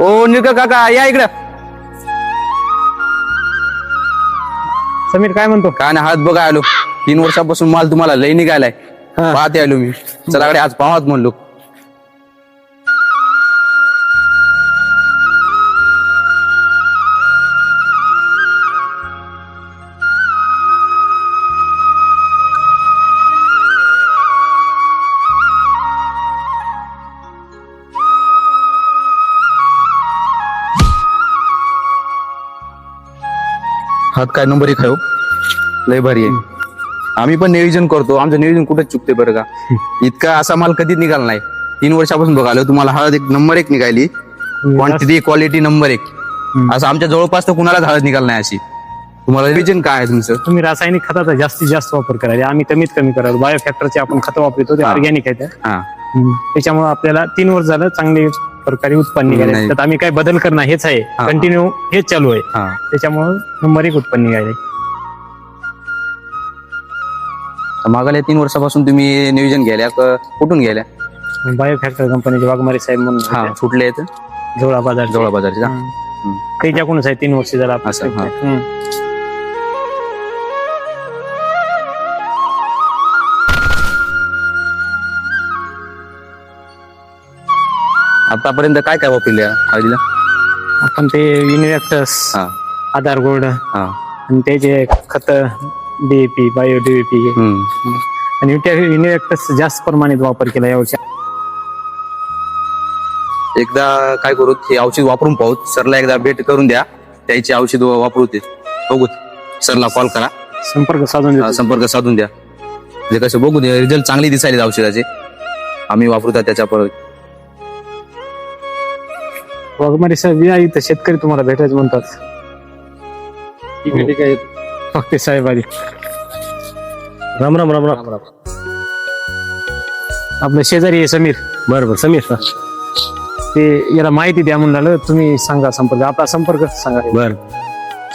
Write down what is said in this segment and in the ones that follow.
ओ निका काका या इकडं. समीर काय म्हणतो? काय ना हात बघा आलो. 3 वर्षापासून माल तुम्हाला लय निघालाय. पाहते आलो मी. चलाकडे आज पाहत म्हणलो. हात काय नंबर 1 आहे हो. लय भारी आहे. आम्ही पण नियोजन करतो. आमचं नियोजन कुठे चुकते बरं का. इतका असा माल कधीच निघाला नाही. 3 वर्षापासून बघालो तुम्हाला हळद नंबर 1 निघाली. Quantity quality number 1. असं आमच्या जवळपास तर कुणालाच हळद निघाल नाही अशी. तुम्हाला नियोजन काय आहे तुमचं? तुम्ही रासायनिक खताचा जास्तीत जास्त वापर करायला, आम्ही कमीत कमी करायला. बायो फॅक्टरचे आपण खतं वापरतो ते ऑर्गॅनिक आहेत. त्याच्यामुळे आपल्याला 3 वर्ष झालं चांगले प्रकारे उत्पन्न निघाले. तर आम्ही काय बदल करणं हेच आहे, कंटिन्यू हेच चालू आहे. त्याच्यामुळे नंबर 1 उत्पन्न निघाले. मागाल्या 3 वर्षापासून तुम्ही नियोजन घ्यायला कुठून घ्यायला? बायो फॅक्टर कंपनीचे वाघमारे साहेब म्हणून कुठले आहेत? जवळा बाजारचे त्याच्याकडूनच आहे. 3 वर्ष झाला. आतापर्यंत काय काय वापरले हळदीला? आपण ते इन्व्हेक्टस, आधार गोल्ड आणि त्याचे खत डीएपी, बायो डीएपी आणि इन्व्हेक्टस जास्त प्रमाणात वापर केला यावर्षी. एकदा काय करू, हे औषध वापरून पाहू. सरला एकदा भेट करून द्या. त्याची औषध वापरू ते बघू. सरला कॉल करा, संपर्क साधून द्या. म्हणजे कसं बघू दे, रिझल्ट चांगले दिसायले औषधाचे. आम्ही वापरतात त्याच्या परत. वाघमारे साहेब या इथं, शेतकरी तुम्हाला भेटायचं म्हणतात. ठीक आहे. फक्त साहेब आली. राम राम राम राम. आपलं शेजारी आहे समीर. बरोबर समीर. ते याला माहिती द्या म्हणून तुम्ही सांगा संपर्क, आपला संपर्क सांगा. बर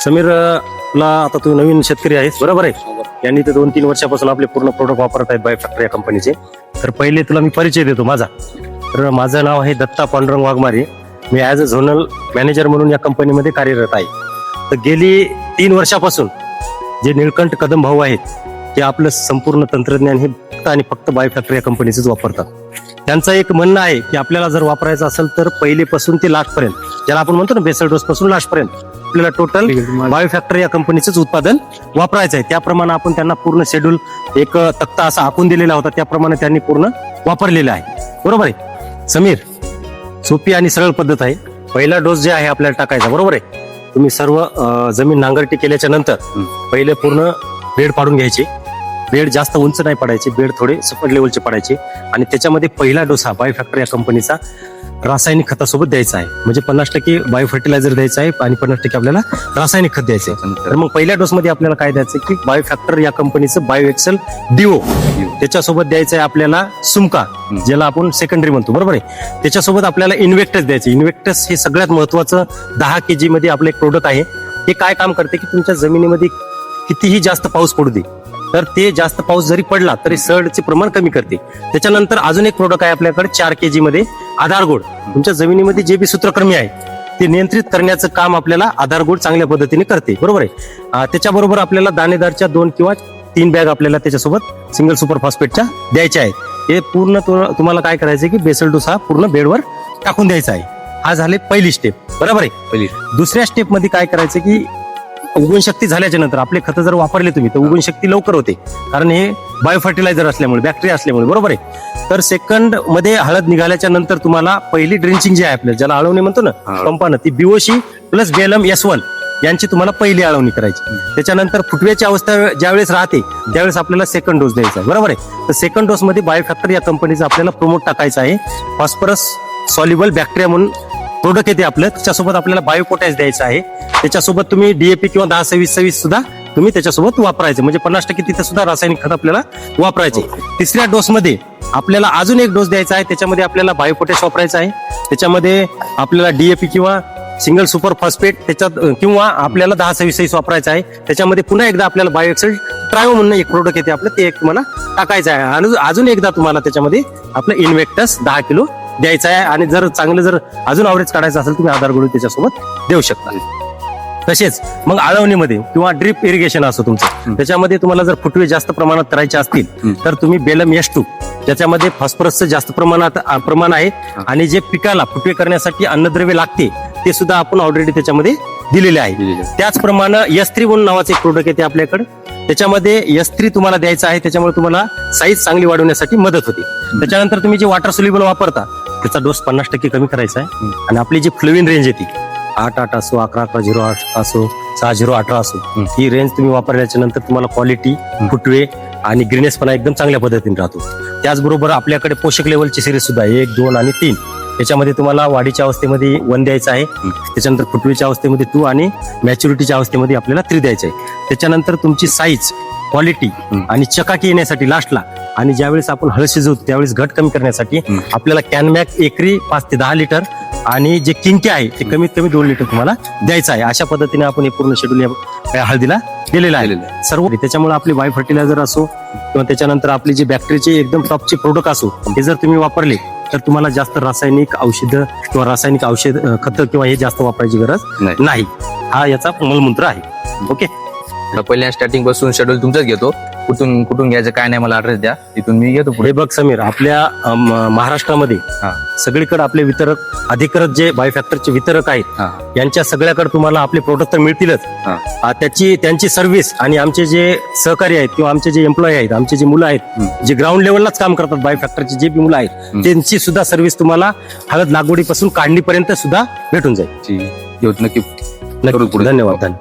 समीरला आता तू नवीन शेतकरी आहेस बरोबर आहे. यांनी ते 2-3 वर्षापासून आपले पूर्ण प्रोडक्ट वापरत आहेत बायो फॅक्टर या कंपनीचे. तर पहिले तुला मी परिचय देतो माझा. तर माझं नाव आहे दत्ता पांडुरंग वाघमारे. मी ऍज अ झोनल मॅनेजर म्हणून या कंपनीमध्ये कार्यरत आहे. तर गेली 3 वर्षापासून जे निळकंठ कदम भाऊ आहेत ते आपलं संपूर्ण तंत्रज्ञान हे फक्त आणि फक्त बायो फॅक्टर या कंपनीचेच वापरतात. त्यांचं एक म्हणणं आहे की आपल्याला जर वापरायचं असेल तर पहिलेपासून ते लास्टपर्यंत, ज्याला आपण म्हणतो ना बेसल डोस पासून लास्टपर्यंत, आपल्याला टोटल बायो फॅक्टर या कंपनीचंच उत्पादन वापरायचं आहे. त्याप्रमाणे आपण त्यांना पूर्ण शेड्यूल, एक तक्ता असा आखून दिलेला होता, त्याप्रमाणे त्यांनी पूर्ण वापरलेला आहे. बरोबर आहे समीर. सोपी आणि सरळ पद्धत आहे. पहिला डोस जे आहे आपल्याला टाकायचा बरोबर आहे. तुम्ही सर्व जमीन नांगरटी केल्याच्या नंतर पहिले पूर्ण बेड पाडून घ्यायचे. बेड जास्त उंच नाही पडायचे, बेड थोडे सपाट लेवलचे पडायचे. आणि त्याच्यामध्ये पहिला डोस हा बायो फॅक्टर या कंपनीचा रासायनिक खतासोबत द्यायचा आहे. म्हणजे 50% बायो फर्टिलायझर द्यायचं आहे आणि 50% आपल्याला रासायनिक खत द्यायचं आहे. तर मग पहिल्या डोस मध्ये आपल्याला काय द्यायचं की बायो फॅक्टर या कंपनीचं बायो एक्सेल डिओ, त्याच्यासोबत द्यायचं आहे आपल्याला सुमका, ज्याला आपण सेकंडरी म्हणतो बरोबर आहे. त्याच्यासोबत आपल्याला इन्व्हेक्टस द्यायचं. इन्व्हेक्टस हे सगळ्यात महत्वाचं 10 kg मध्ये आपलं एक प्रोडक्ट आहे. हे काय काम करते की तुमच्या जमिनीमध्ये कितीही जास्त पाऊस पडू दे, तर ते जास्त पाऊस जरी पडला तरी सडचे प्रमाण कमी करते. त्याच्यानंतर अजून एक प्रोडक्ट आहे आपल्याकडे 4 kg मध्ये आधार गोड. तुमच्या जमिनीमध्ये जे बी सूत्रक्रमी आहे ते नियंत्रित करण्याचं काम आपल्याला आधार गोड चांगल्या पद्धतीने करते बरोबर आहे. त्याच्याबरोबर आपल्याला दाणेदारच्या 2 किंवा 3 बॅग आपल्याला त्याच्यासोबत सिंगल सुपर फॉस्फेटच्या द्यायच्या आहेत. हे पूर्ण तुम्हाला काय करायचं की बेसल डोस हा पूर्ण बेडवर टाकून द्यायचा आहे. हा झाले पहिली स्टेप बरोबर आहे. दुसऱ्या स्टेप मध्ये काय करायचं की उगवण शक्ती झाल्याच्या नंतर आपले खतं जर वापरले तुम्ही तर उगवण शक्ती लवकर होते, कारण हे बायो फर्टिलायझर असल्यामुळे, बॅक्टेरिया असल्यामुळे बरोबर आहे. तर सेकंड मध्ये हळद निघाल्याच्या नंतर तुम्हाला पहिली ड्रिंचिंग जी आहे आपल्याला, ज्याला आळवणी म्हणतो ना पंपानं, ती बीओसी प्लस BLM S1 यांची तुम्हाला पहिली आळवणी करायची. त्याच्यानंतर फुटव्याची अवस्था ज्यावेळेस राहते त्यावेळेस आपल्याला सेकंड डोस द्यायचा आहे, बरोबर आहे. तर सेकंड डोस मध्ये बायोफॅक्टर या कंपनीचा आपल्याला प्रोमोट टाकायचा आहे. फॉस्फरस सॉल्युबल बॅक्टेरिया म्हणून प्रोडक्ट येते आपलं, त्याच्यासोबत आपल्याला बायोपोटॅश द्यायचं आहे. त्याच्यासोबत तुम्ही डीएपी किंवा 10-26-26 सुद्धा तुम्ही त्याच्यासोबत वापरायचे, म्हणजे 50% तिथे सुद्धा रासायनिक खत आपल्याला वापरायचे. तिसऱ्या डोस मध्ये आपल्याला अजून एक डोस द्यायचा आहे, त्याच्यामध्ये आपल्याला बायोपोटॅश वापरायचा आहे. त्याच्यामध्ये आपल्याला डीएपी किंवा सिंगल सुपर फॉस्फेट त्याच्यात किंवा आपल्याला 10-26-26 वापरायचं आहे. त्याच्यामध्ये पुन्हा एकदा आपल्याला बायोएक्सेल ट्रायो म्हणून एक प्रोडक्ट येते आपलं, ते एक तुम्हाला टाकायचं आहे. आणि अजून एकदा तुम्हाला त्याच्यामध्ये आपलं इन्व्हेक्टस 10 किलो द्यायचं आहे. आणि जर चांगलं जर अजून ॲव्हरेज काढायचं असेल तुम्ही आधार गोळी त्याच्यासोबत देऊ शकता. तसेच मग आळवणीमध्ये किंवा ड्रिप इरिगेशन असो तुमचं, त्याच्यामध्ये तुम्हाला जर फुटवे जास्त प्रमाणात करायचे असतील तर तुम्ही बेलम S2 ज्याच्यामध्ये फॉस्फरसचं जास्त प्रमाण आहे आणि जे पिकाला फुटवे करण्यासाठी अन्नद्रव्य लागते ते सुद्धा आपण ऑलरेडी त्याच्यामध्ये दिलेले आहे. त्याचप्रमाणे S3 म्हणून नावाचं एक प्रोडक्ट येते आपल्याकडे, त्याच्यामध्ये S3 तुम्हाला द्यायचं आहे. त्याच्यामुळे तुम्हाला साईज चांगली वाढवण्यासाठी मदत होते. त्याच्यानंतर तुम्ही जे वॉटर सोल्युबल वापरता त्याचा डोस 50% कमी करायचा आहे. आणि आपली जी फ्लुविन रेंज येते 8-8 असो, 11-11-08 असो, 6-0-18 असो, ही रेंज तुम्ही वापरल्याच्या नंतर तुम्हाला क्वालिटी, फुटवे आणि ग्रीनेसपणा एकदम चांगल्या पद्धतीने राहतो. त्याचबरोबर आपल्याकडे पोषक लेवलची सिरीज सुद्धा 1, 2 आणि 3 याच्यामध्ये तुम्हाला वाढीच्या अवस्थेमध्ये 1 द्यायचं आहे. त्याच्यानंतर फुटवेच्या अवस्थेमध्ये 2 आणि मॅच्युरिटीच्या अवस्थेमध्ये आपल्याला 3 द्यायचं आहे. त्याच्यानंतर तुमची साईज, क्वालिटी आणि चकाकी येण्यासाठी लास्टला आणि ज्यावेळेस आपण हळद शिजवतो त्यावेळेस घट कमी करण्यासाठी आपल्याला कॅनमॅक एकरी 5 ते 10 लिटर आणि जे किंके आहे ते कमीत कमी 2 लिटर तुम्हाला द्यायचं आहे. अशा पद्धतीने आपण हे पूर्ण शेड्यूल या हळदीला दिलेलं आहे सर्व. त्याच्यामुळे आपले बायो फर्टिलायझर असो किंवा त्याच्यानंतर आपली जे बॅक्टेरियाचे एकदम टॉपचे प्रोडक्ट असो हे जर तुम्ही वापरले तर तुम्हाला जास्त रासायनिक औषधं किंवा रासायनिक औषध खतं किंवा हे जास्त वापरायची गरज नाही. हा याचा मूलमंत्र आहे. ओके, पहिल्या स्टार्टिंग पासून शेड्यूल तुमचंच घेतो, कुठून घ्यायचं काय नाही मला ऍड्रेस द्या, तिथून मी घेतो पुढे. हे बघ समीर, आपल्या महाराष्ट्रामध्ये सगळीकडे आपले वितरक अधिकृत जे बायोफॅक्टरचे वितरक आहेत यांच्या सगळ्याकडे तुम्हाला आपले प्रोडक्ट तर मिळतीलच. त्यांची सर्व्हिस आणि आमचे जे सहकारी आहेत किंवा आमचे जे एम्प्लॉई आहेत, आमचे जे मुलं आहेत जे ग्राउंड लेवललाच काम करतात बायोफॅक्टरचे जे बी मुलं आहेत त्यांची सुद्धा सर्व्हिस तुम्हाला हळद लागवडीपासून काढणीपर्यंत सुद्धा भेटून जाईल. नक्की. धन्यवाद.